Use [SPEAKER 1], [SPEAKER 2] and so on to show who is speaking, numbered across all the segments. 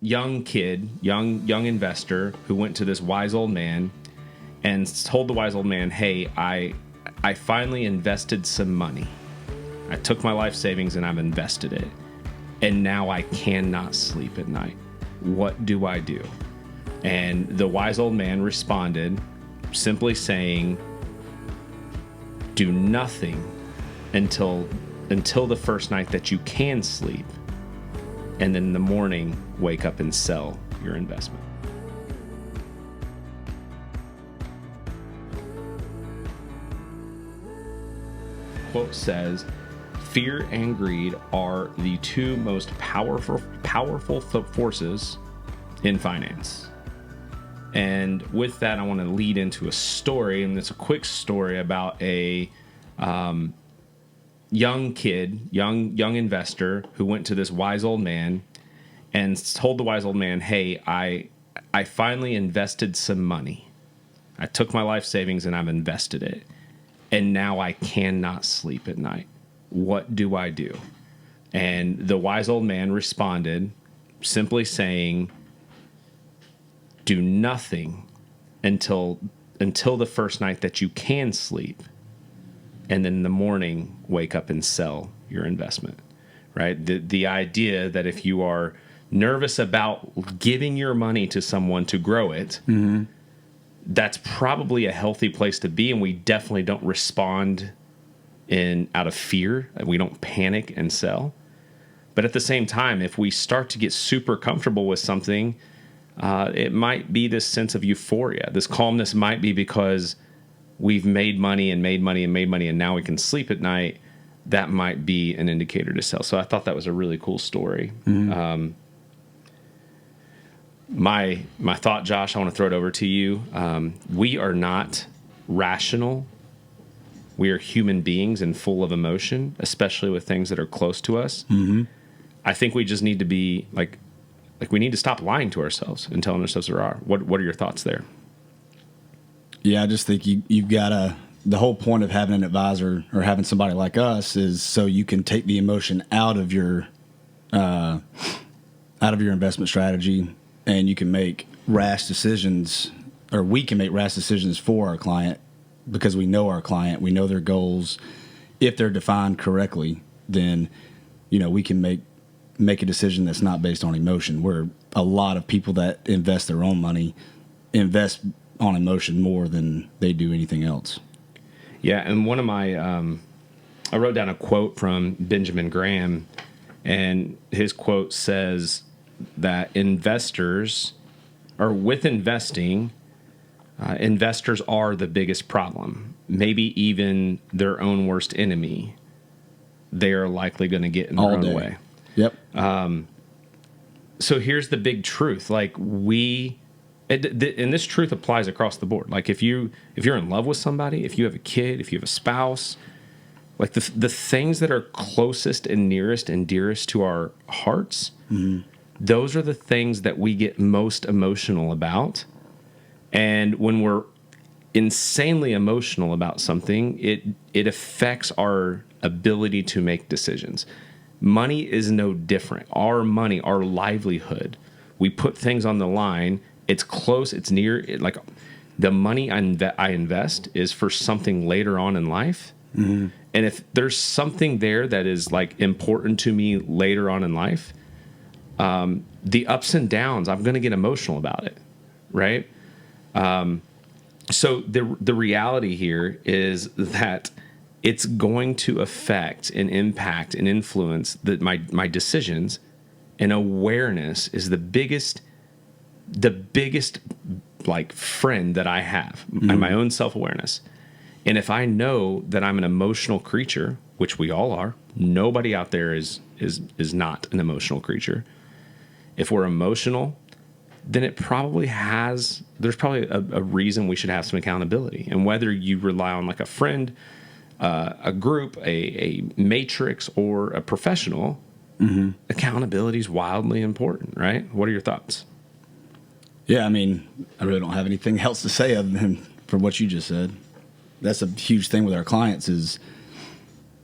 [SPEAKER 1] young kid, young investor who went to this wise old man and told the wise old man, "Hey, I finally invested some money. I took my life savings and I've invested it, and now I cannot sleep at night. What do I do?" And the wise old man responded, simply saying, "Do nothing until the first night that you can sleep, and then in the morning wake up and sell your investment." Quote says, "Fear and greed are the two most powerful forces in finance." And with that, I want to lead into a story, and it's a quick story about a young kid, young investor who went to this wise old man and told the wise old man, "Hey, I finally invested some money. I took my life savings and I've invested it, and now I cannot sleep at night. What do I do?" And the wise old man responded, simply saying, "Do nothing until the first night that you can sleep, and then in the morning wake up and sell your investment." Right? The idea that if you are nervous about giving your money to someone to grow it, that's probably a healthy place to be, and we definitely don't respond out of fear. We don't panic and sell. But at the same time, if we start to get super comfortable with something, it might be this sense of euphoria. This calmness might be because we've made money and made money and made money, and now we can sleep at night. That might be an indicator to sell. So I thought that was a really cool story. My thought, Josh, I want to throw it over to you. We are not rational. We are human beings and full of emotion, especially with things that are close to us. I think we just need to be like we need to stop lying to ourselves and telling ourselves there are. What are your thoughts there?
[SPEAKER 2] Yeah, I just think you've got to. The whole point of having an advisor or having somebody like us is so you can take the emotion out of your investment strategy, and you can make rash decisions, or we can make rash decisions for our client because we know our client, we know their goals. If they're defined correctly, then we can make a decision that's not based on emotion. Where a lot of people that invest their own money invest on emotion more than they do anything else.
[SPEAKER 1] Yeah, and one of my, I wrote down a quote from Benjamin Graham, and his quote says that investors are the biggest problem, maybe even their own worst enemy. They are likely going to get in their own way.
[SPEAKER 2] Yep.
[SPEAKER 1] So here's the big truth. And this truth applies across the board. Like if you're in love with somebody, if you have a kid, if you have a spouse, like the things that are closest and nearest and dearest to our hearts, those are the things that we get most emotional about. And when we're insanely emotional about something, it affects our ability to make decisions. Money is no different. Our money, our livelihood, we put things on the line. It's close. It's near. Like the money I invest is for something later on in life. And if there's something there that is like important to me later on in life, the ups and downs, I'm going to get emotional about it, right? So the reality here is that it's going to affect and impact and influence my decisions, and awareness is the biggest like friend that I have, my own self-awareness. And if I know that I'm an emotional creature, which we all are, nobody out there is not an emotional creature. If we're emotional, then there's probably a reason we should have some accountability. And whether you rely on like a friend, a group, a matrix, or a professional, accountability is wildly important, right? What are your thoughts?
[SPEAKER 2] Yeah, I mean, I really don't have anything else to say other than from what you just said. That's a huge thing with our clients is,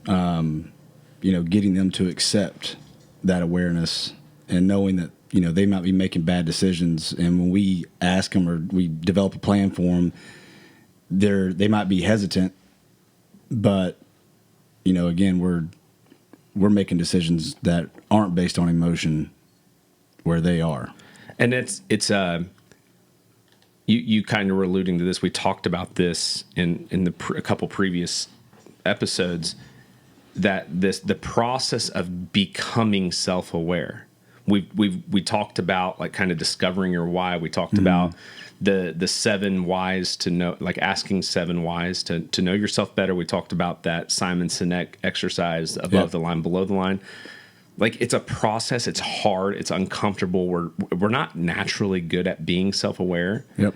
[SPEAKER 2] getting them to accept that awareness and knowing that, they might be making bad decisions, and when we ask them or we develop a plan for them, they might be hesitant, but again, we're making decisions that aren't based on emotion where they are.
[SPEAKER 1] And it's you kind of were alluding to this. We talked about this in a couple previous episodes, that the process of becoming self-aware. We talked about like kind of discovering your why. We talked about the 7 whys to know, like asking 7 whys to know yourself better. We talked about that Simon Sinek exercise, above the line, below the line. Like, it's a process. It's hard. It's uncomfortable. We're not naturally good at being self-aware.
[SPEAKER 2] Yep.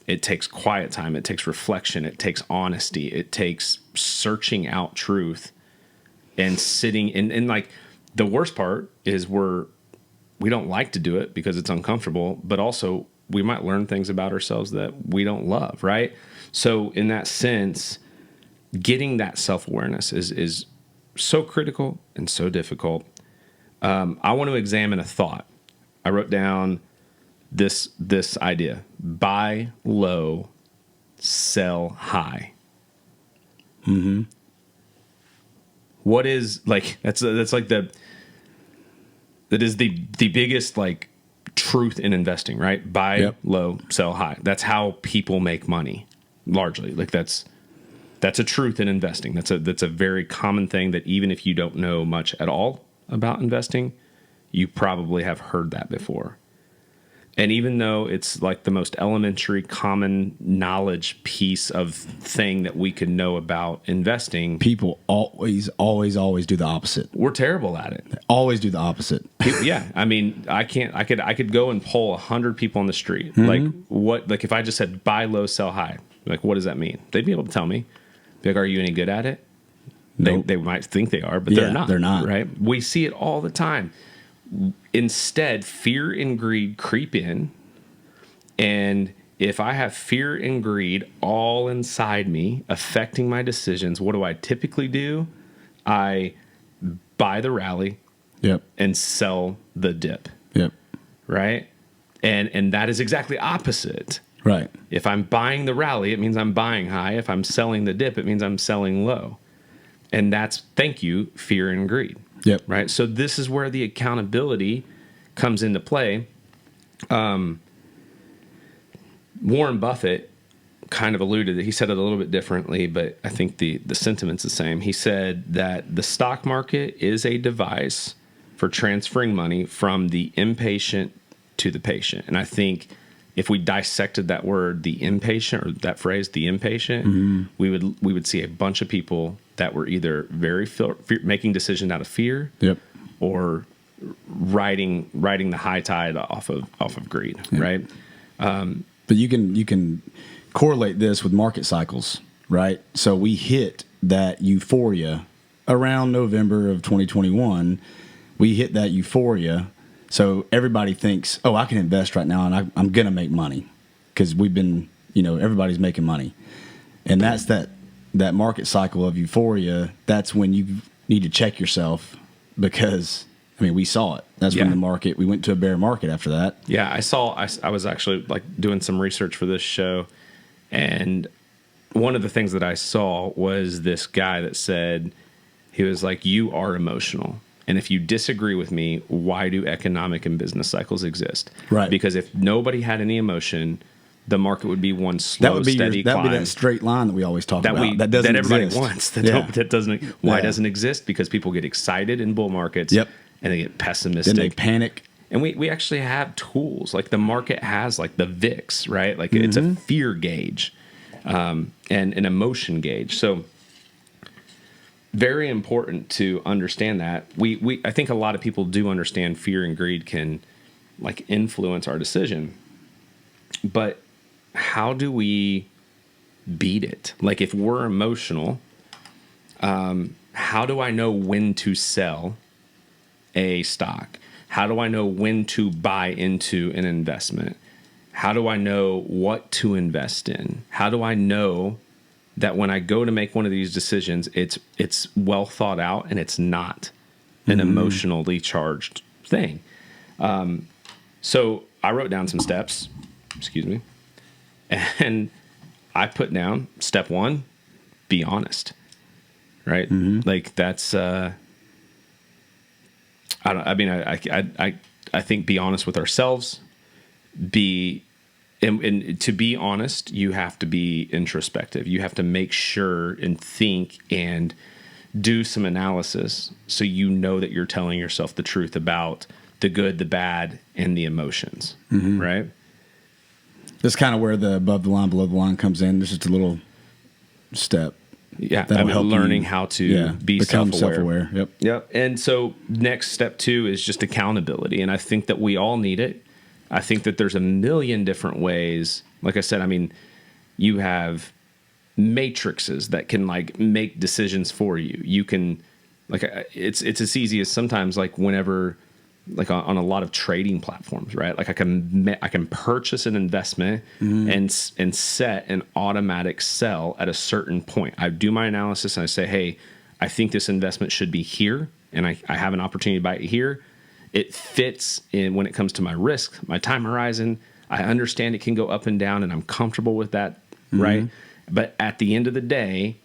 [SPEAKER 1] It takes quiet time. It takes reflection. It takes honesty. It takes searching out truth and sitting. And like, the worst part is we don't like to do it because it's uncomfortable, but also we might learn things about ourselves that we don't love, right? So in that sense, getting that self-awareness is so critical and so difficult. I want to examine a thought. I wrote down this idea: buy low, sell high.
[SPEAKER 2] Mm-hmm.
[SPEAKER 1] What is like that is the biggest like truth in investing, right? Buy low, sell high. That's how people make money, largely. Like that's a truth in investing. That's a very common thing that even if you don't know much at all about investing, you probably have heard that before. And even though it's like the most elementary common knowledge piece of thing that we could know about investing,
[SPEAKER 2] people always do the opposite.
[SPEAKER 1] We're terrible at it.
[SPEAKER 2] They always do the opposite.
[SPEAKER 1] Yeah. I mean, I could go and poll 100 people on the street. Like if I just said buy low, sell high, like, what does that mean? They'd be able to tell me. Be like, are you any good at it?
[SPEAKER 2] Nope.
[SPEAKER 1] They might think they are, but they're not.
[SPEAKER 2] They're not.
[SPEAKER 1] Right? We see it all the time. Instead, fear and greed creep in. And if I have fear and greed all inside me affecting my decisions, what do I typically do? I buy the rally and sell the dip.
[SPEAKER 2] Yep.
[SPEAKER 1] Right? And that is exactly opposite.
[SPEAKER 2] Right.
[SPEAKER 1] If I'm buying the rally, it means I'm buying high. If I'm selling the dip, it means I'm selling low. And that's, thank you, fear and greed.
[SPEAKER 2] Yep.
[SPEAKER 1] Right. So this is where the accountability comes into play. Warren Buffett kind of alluded that he said it a little bit differently, but I think the sentiment's the same. He said that the stock market is a device for transferring money from the impatient to the patient. And I think if we dissected that word, the impatient, or that phrase, the impatient, we would see a bunch of people that were either very making decisions out of fear, or riding the high tide off of greed, right?
[SPEAKER 2] But you can correlate this with market cycles, right? So we hit that euphoria around November of 2021. We hit that euphoria. So everybody thinks, oh, I can invest right now and I'm going to make money because we've been, everybody's making money. And that's that market cycle of euphoria. That's when you need to check yourself because, we saw it. That's when we went to a bear market after that.
[SPEAKER 1] Yeah, I was actually like doing some research for this show. And one of the things that I saw was this guy that said, he was like, you are emotional. And if you disagree with me, why do economic and business cycles exist?
[SPEAKER 2] Right.
[SPEAKER 1] Because if nobody had any emotion, the market would be one slow, steady climb.
[SPEAKER 2] That would be that straight line that we always talk about.
[SPEAKER 1] That everybody wants. That doesn't. Why
[SPEAKER 2] Yeah.
[SPEAKER 1] doesn't exist? Because people get excited in bull markets.
[SPEAKER 2] Yep.
[SPEAKER 1] And they get pessimistic.
[SPEAKER 2] Then they panic.
[SPEAKER 1] And we actually have tools. Like the market has like the VIX, right? Like it's a fear gauge and an emotion gauge. So very important to understand that. I think a lot of people do understand fear and greed can like influence our decision. But how do we beat it? Like if we're emotional, how do I know when to sell a stock? How do I know when to buy into an investment? How do I know what to invest in? How do I know that when I go to make one of these decisions, it's well thought out and it's not an emotionally charged thing? So I wrote down some steps, excuse me, and I put down step 1, be honest, right? Like that's, I think be honest with ourselves, and to be honest, you have to be introspective. You have to make sure and think and do some analysis so you know that you're telling yourself the truth about the good, the bad, and the emotions, right?
[SPEAKER 2] That's kind of where the above the line, below the line comes in. This is a little step.
[SPEAKER 1] Yeah,
[SPEAKER 2] That'll help
[SPEAKER 1] learning
[SPEAKER 2] you,
[SPEAKER 1] how to be
[SPEAKER 2] become
[SPEAKER 1] self-aware.
[SPEAKER 2] Yep.
[SPEAKER 1] Yep. And so next step 2 is just accountability. And I think that we all need it. I think that there's a million different ways. Like I said, I mean, you have matrices that can like make decisions for you. You can like, it's as easy as sometimes like whenever, like on a lot of trading platforms, right? Like I can purchase an investment and set an automatic sell at a certain point. I do my analysis and I say, hey, I think this investment should be here, and I have an opportunity to buy it here. It fits in when it comes to my risk, my time horizon. I understand it can go up and down, and I'm comfortable with that, right? But at the end of the day,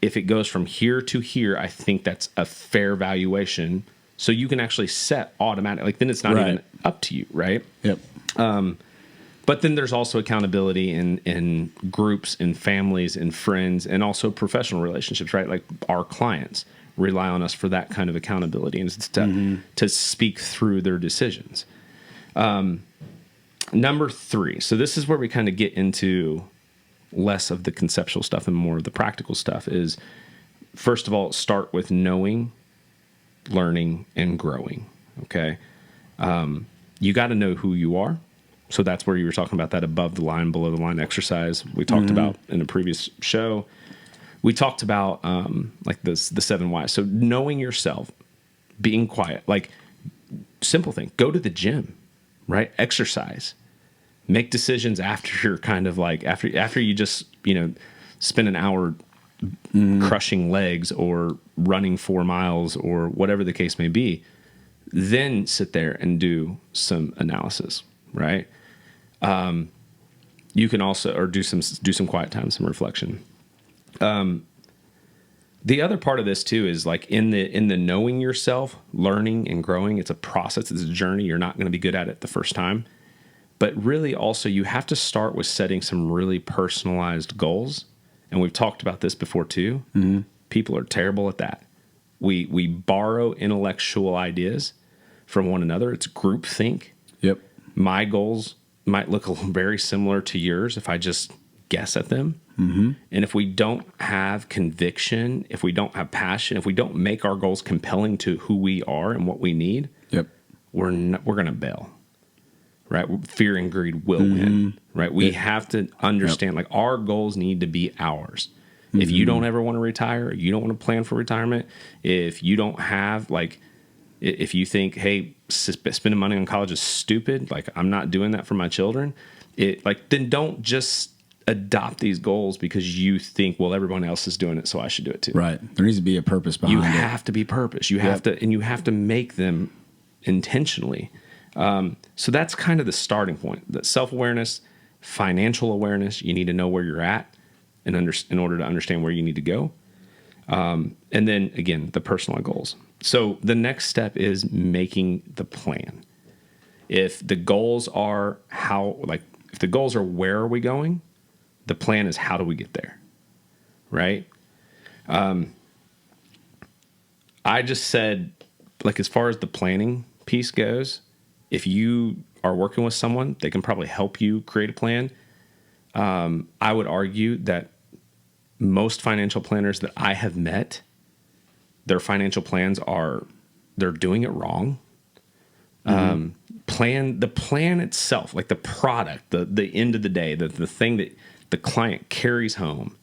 [SPEAKER 1] if it goes from here to here, I think that's a fair valuation. So you can actually set automatic, like then it's not even up to you, right?
[SPEAKER 2] Yep.
[SPEAKER 1] But then there's also accountability in groups, in families, in friends, and also professional relationships, right? Like our clients rely on us for that kind of accountability and to speak through their decisions. Number 3. So this is where we kind of get into less of the conceptual stuff and more of the practical stuff is, first of all, start with knowing, learning, and growing. Okay. You got to know who you are. So that's where you were talking about that above the line, below the line exercise we talked about in a previous show. We talked about like the 7 whys. So knowing yourself, being quiet, like simple thing, go to the gym, right? Exercise, make decisions after you're kind of like, after you just, spend an hour crushing legs or running 4 miles or whatever the case may be, then sit there and do some analysis, right? You can also, or do some quiet time, some reflection. The other part of this too is like in the knowing yourself, learning and growing, it's a process, it's a journey. You're not going to be good at it the first time, but really also you have to start with setting some really personalized goals. And we've talked about this before too. People are terrible at that. We borrow intellectual ideas from one another. It's groupthink.
[SPEAKER 2] Yep.
[SPEAKER 1] My goals might look very similar to yours if I just guess at them. And if we don't have conviction, if we don't have passion, if we don't make our goals compelling to who we are and what we need, we're going to bail. Right? Fear and greed will win. Right? We have to understand like our goals need to be ours. If you don't ever want to retire, you don't want to plan for retirement, if you don't have like, if you think, hey, spending money on college is stupid, like I'm not doing that for my children, then don't just adopt these goals because you think, well, everyone else is doing it, so I should do it too.
[SPEAKER 2] Right. There needs to be a purpose behind it.
[SPEAKER 1] You have to be purpose. You have to, and you have to make them intentionally. So that's kind of the starting point. The self-awareness, financial awareness. You need to know where you're at in order to understand where you need to go. And then again, the personal goals. So the next step is making the plan. If the goals are if the goals are where are we going, the plan is how do we get there, right? I just said, like, as far as the planning piece goes, if you are working with someone, they can probably help you create a plan. I would argue that most financial planners that I have met, their financial plans they're doing it wrong. The plan itself, like the product, the end of the day, the thing that the client carries home,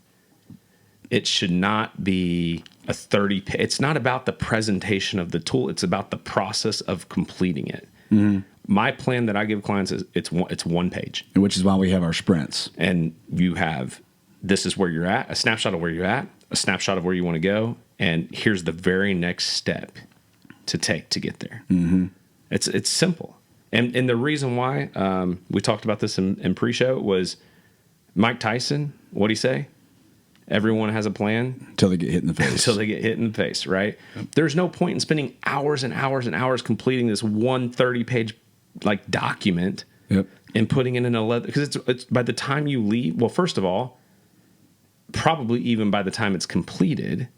[SPEAKER 1] it should not be a 30. It's not about the presentation of the tool. It's about the process of completing it. My plan that I give clients is it's 1 page,
[SPEAKER 2] which is why we have our sprints.
[SPEAKER 1] And you have, this is where you're at, a snapshot of where you're at, a snapshot of where you want to go, and here's the very next step to take to get there. And It's simple. And the reason why we talked about this in pre-show was Mike Tyson. What'd he say? Everyone has a plan
[SPEAKER 2] Until they get hit in the face.
[SPEAKER 1] until they get hit in the face, right? Yep. There's no point in spending hours and hours and hours completing this 130-page like document
[SPEAKER 2] Yep.
[SPEAKER 1] and putting it in a leather, because it's by the time you leave. Well, first of all, probably even by the time it's completed,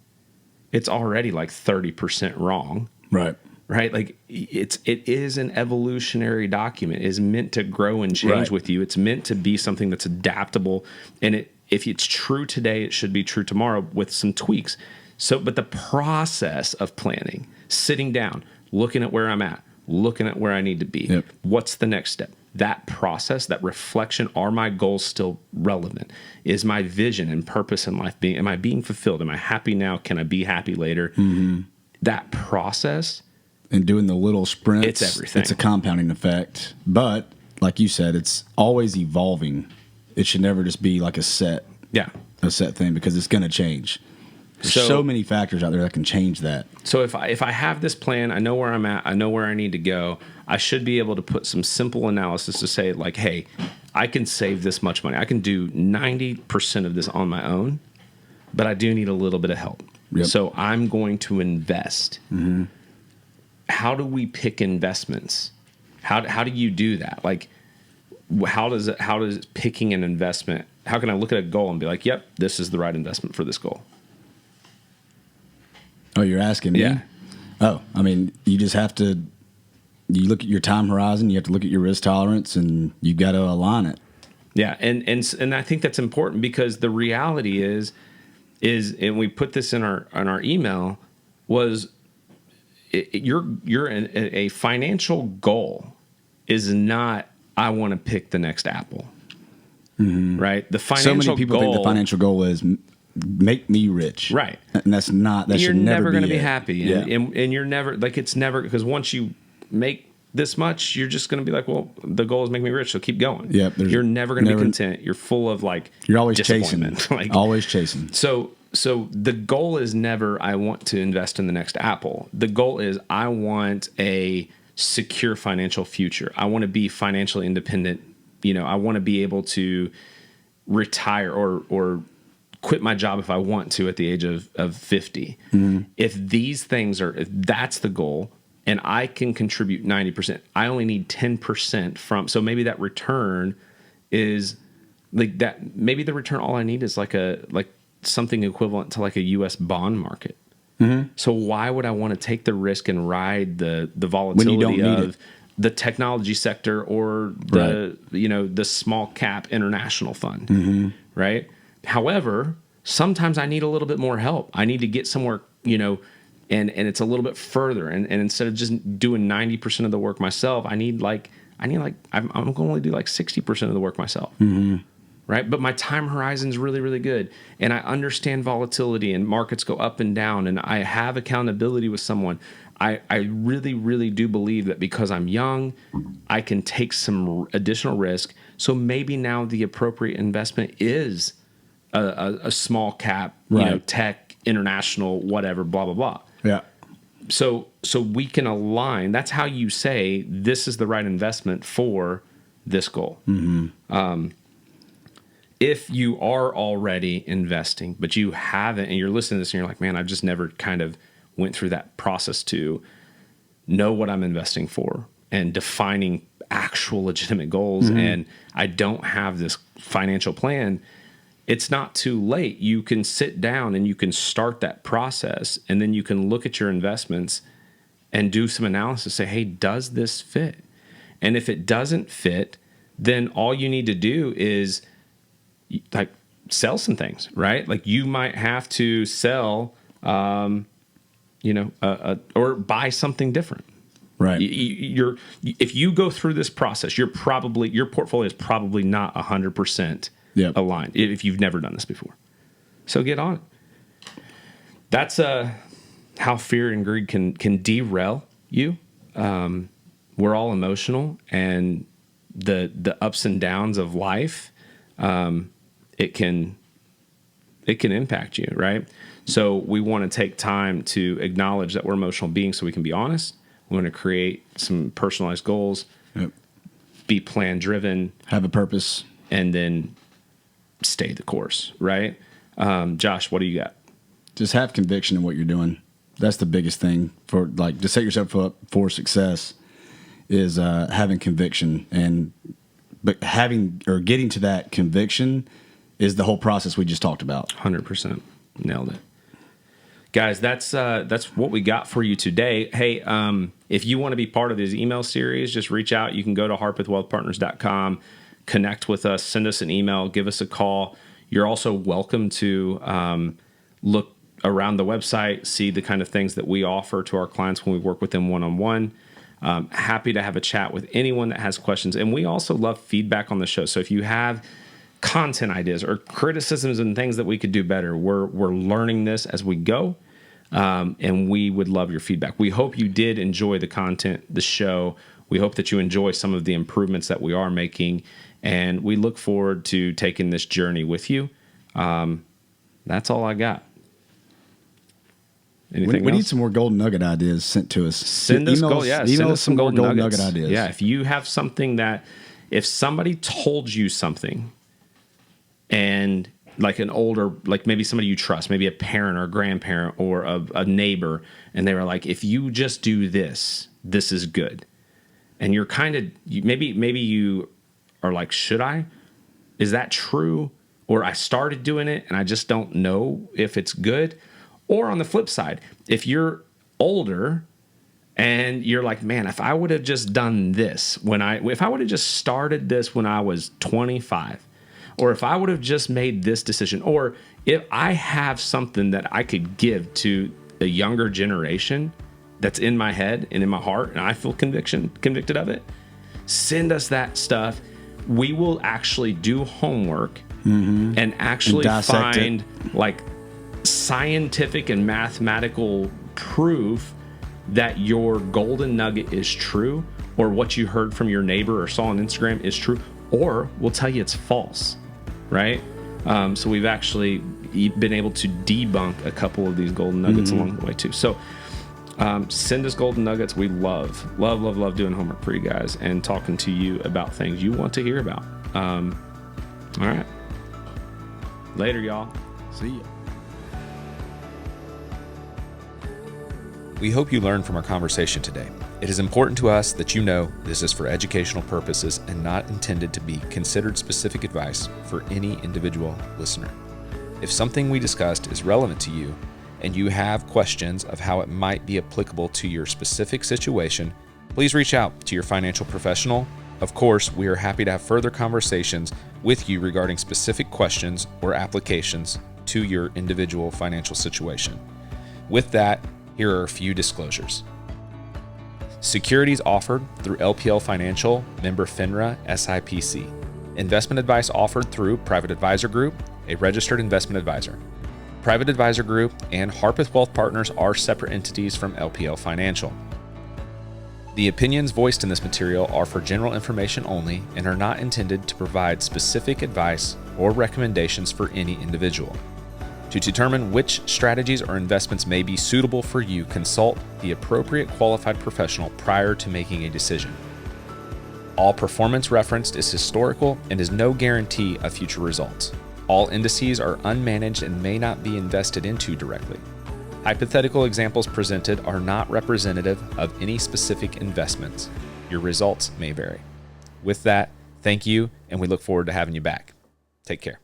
[SPEAKER 1] it's already like 30% wrong.
[SPEAKER 2] Right.
[SPEAKER 1] Right? Like it is an evolutionary document. It is meant to grow and change with you. It's meant to be something that's adaptable. And if it's true today, it should be true tomorrow with some tweaks. So, but the process of planning, sitting down, looking at where I'm at, looking at where I need to be,
[SPEAKER 2] yep.
[SPEAKER 1] What's the next step? That process, that reflection, are my goals still relevant? Is my vision and purpose in life am I being fulfilled? Am I happy now? Can I be happy later? Mm-hmm. That process.
[SPEAKER 2] And doing the little sprints,
[SPEAKER 1] it's everything.
[SPEAKER 2] It's a compounding effect. But like you said, it's always evolving. It should never just be like a set thing, because it's going to change. There's so many factors out there that can change that.
[SPEAKER 1] So if I have this plan, I know where I'm at, I know where I need to go, I should be able to put some simple analysis to say, like, hey, I can save this much money. I can do 90% of this on my own, but I do need a little bit of help. Yep. So I'm going to invest. Mm-hmm. How do we pick investments? How do you do that? Like, how does picking an investment, how can I look at a goal and be like, yep, this is the right investment for this goal?
[SPEAKER 2] Oh, you're asking me?
[SPEAKER 1] Yeah.
[SPEAKER 2] Oh, I mean, you just have to, you look at your time horizon, you have to look at your risk tolerance, and you got to align it.
[SPEAKER 1] Yeah. And I think that's important, because the reality is, and we put this in our email, was a financial goal is not, I want to pick the next Apple. Mm-hmm. Right? The financial
[SPEAKER 2] so many people think the financial goal is make me rich.
[SPEAKER 1] Right.
[SPEAKER 2] And that's not, that
[SPEAKER 1] you're
[SPEAKER 2] should never
[SPEAKER 1] going to be
[SPEAKER 2] it.
[SPEAKER 1] happy. And you're never, like, it's never, because once you make this much, you're just going to be like, well, the goal is make me rich, so keep going.
[SPEAKER 2] Yep.
[SPEAKER 1] You're never going to be content. You're full of, like,
[SPEAKER 2] you're always chasing.
[SPEAKER 1] Like,
[SPEAKER 2] always chasing.
[SPEAKER 1] So the goal is never, I want to invest in the next Apple. The goal is, I want a secure financial future. I want to be financially independent. I want to be able to retire or quit my job if I want to at the age of 50. Mm-hmm. If that's the goal, and I can contribute 90%, I only need 10% from, so maybe that return is like that. Maybe the return, all I need is like something equivalent to like a U.S. bond market. Mm-hmm. So why would I want to take the risk and ride the volatility of the technology sector or the small cap international fund, mm-hmm. right? However, sometimes I need a little bit more help. I need to get somewhere, and it's a little bit further. And instead of just doing 90% of the work myself, I'm going to only do like 60% of the work myself. Mm-hmm. Right. But my time horizon is really, really good. And I understand volatility, and markets go up and down, and I have accountability with someone. I really, really do believe that because I'm young, I can take some additional risk. So maybe now the appropriate investment is a small cap, tech, international, whatever, blah, blah, blah.
[SPEAKER 2] Yeah.
[SPEAKER 1] So we can align. That's how you say this is the right investment for this goal. Mm-hmm. If you are already investing, but you haven't, and you're listening to this and you're like, man, I've just never kind of went through that process to know what I'm investing for and defining actual legitimate goals, mm-hmm. and I don't have this financial plan, it's not too late. You can sit down and you can start that process, and then you can look at your investments and do some analysis, say, hey, does this fit? And if it doesn't fit, then all you need to do is like sell some things, right? Like you might have to sell, or buy something different.
[SPEAKER 2] Right.
[SPEAKER 1] If you go through this process, your portfolio is probably not 100% aligned if you've never done this before. So get on it. That's how fear and greed can derail you. We're all emotional, and the ups and downs of life, it can impact you, right? So we want to take time to acknowledge that we're emotional beings so we can be honest. We want to create some personalized goals,
[SPEAKER 2] Yep.
[SPEAKER 1] be plan driven,
[SPEAKER 2] Have a purpose.
[SPEAKER 1] and then stay the course, right? Josh, what do you got?
[SPEAKER 2] Just have conviction in what you're doing. That's the biggest thing for, like, to set yourself up for success is having conviction. But having or getting to that conviction is the whole process we just talked about.
[SPEAKER 1] 100%. Nailed it. Guys, that's what we got for you today. Hey, if you want to be part of this email series, just reach out. You can go to harpethwealthpartners.com, connect with us, send us an email, give us a call. You're also welcome to look around the website, see the kind of things that we offer to our clients when we work with them one-on-one. Happy to have a chat with anyone that has questions. And we also love feedback on the show. So if you have content ideas or criticisms and things that we could do better, we're learning this as we go. And we would love your feedback. We hope you did enjoy the content, the show. We hope that you enjoy some of the improvements that we are making. And we look forward to taking this journey with you. That's all I got. Anything
[SPEAKER 2] We
[SPEAKER 1] else?
[SPEAKER 2] need some more golden nugget ideas sent to us.
[SPEAKER 1] Send us some golden nuggets.
[SPEAKER 2] nugget ideas.
[SPEAKER 1] Yeah, if you have something that, if somebody told you something and like an older, like maybe somebody you trust, maybe a parent or a grandparent or a neighbor, and they were like, if you just do this, this is good. And you're kind of, maybe you are like, should I? Is that true? Or I started doing it and I just don't know if it's good. Or on the flip side, if you're older and you're like, man, if I would have just done this if I would have just started this when I was 25, or if I would have just made this decision, or if I have something that I could give to a younger generation that's in my head and in my heart, and I feel convicted of it, send us that stuff. We will actually do homework and actually find like scientific and mathematical proof that your golden nugget is true, or what you heard from your neighbor or saw on Instagram is true, or we'll tell you it's false, right? So we've actually been able to debunk a couple of these golden nuggets along the way too. So send us golden nuggets. We love doing homework for you guys and talking to you about things you want to hear about. All right. Later, y'all.
[SPEAKER 2] See ya.
[SPEAKER 3] We hope you learned from our conversation today. It is important to us that you know this is for educational purposes and not intended to be considered specific advice for any individual listener. If something we discussed is relevant to you and you have questions of how it might be applicable to your specific situation, please reach out to your financial professional. Of course, we are happy to have further conversations with you regarding specific questions or applications to your individual financial situation. With that, here are a few disclosures. Securities offered through LPL Financial, member FINRA, SIPC. Investment advice offered through Private Advisor Group, a registered investment advisor. Private Advisor Group and Harpeth Wealth Partners are separate entities from LPL Financial. The opinions voiced in this material are for general information only and are not intended to provide specific advice or recommendations for any individual. To determine which strategies or investments may be suitable for you, consult the appropriate qualified professional prior to making a decision. All performance referenced is historical and is no guarantee of future results. All indices are unmanaged and may not be invested into directly. Hypothetical examples presented are not representative of any specific investments. Your results may vary. With that, thank you, and we look forward to having you back. Take care.